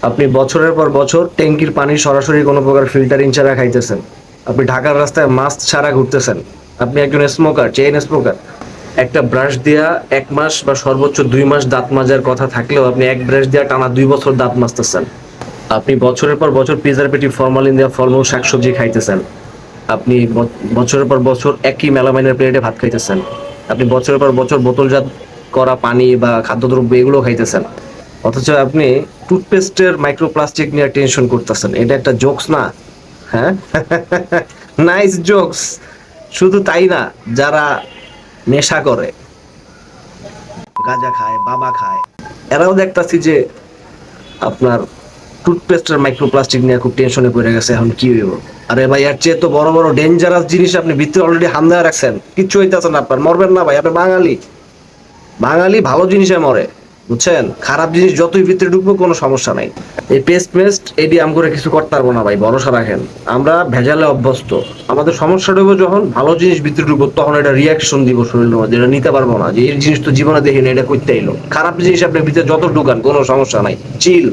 আপনি বছরের পর বছর ট্যাঙ্কির পানি সরাসরি কোনো প্রকার ফিল্টারিং ছাড়া খাইতেছেন। আপনি ঢাকার রাস্তায় মাস্ক ছাড়া ঘুরতেছেন। আপনি একজন স্মোকার, চেইন স্মোকার। একটা ব্রাশ দিয়া 1 মাস বা সর্বোচ্চ 2 মাস দাঁত মাজার কথা থাকলেও আপনি এক ব্রাশ দিয়া টানা 2 বছর দাঁত মাজতেছেন। আপনি বছরের পর বছর প্রিজারভেটিভ, ফরমালিন দেওয়া ফলমূল, শাকসবজি খাইতেছেন। আপনি বছরের পর বছর একই মেলামাইনের প্লেটে ভাত খাইতেছেন। আপনি বছরের পর বছর বোতলজাত করা পানি বা খাদ্যদ্রব্য এগুলো খাইতেছেন। অথচ আপনি টুথপেস্টের মাইক্রোপ্লাস্টিক নিয়ে টেনশন করতেছেন। এটা একটা জোকস না? হ্যাঁ, নাইস জোকস। শুধু তাই না, যারা নেশা করে, গাঁজা খায়, বাবা খায়, এরাও দেখতাছি যে আপনার টুথপেস্টের মাইক্রোপ্লাস্টিক নিয়ে খুব টেনশনে পড়ে গেছে, এখন কি হইব। আরে ভাই, এর চেয়ে তো বড় বড় ডেঞ্জারাস জিনিস আপনি ভিতরে অলরেডি হামলায় রাখছেন, কিচ্ছু হইতেছে না আপনার, মরবেন না ভাই। আপনি বাঙালি, বাঙালি ভালো জিনিসে মরে, বুঝছেন? খারাপ জিনিস যতই ভিতরে ঢুকবো কোনো সমস্যা নাই। এই পেস্ট মেস্ট এডি আম করে কিছু করতে পারবো না ভাই, ভরসা রাখেন। আমরা ভেজালে অভ্যস্ত। আমাদের সমস্যাটা হইব যখন ভালো জিনিস ভিতরে ঢুকবো, তখন এটা রিয়াকশন দিব শরীরের মধ্যে, এটা নিতে পারবো না যে এই জিনিস তো জীবনে দেখিনি, এটা করতে এলো। খারাপ জিনিস আপনি ভিতরে যত ঢুকান কোনো সমস্যা নাই, চিল।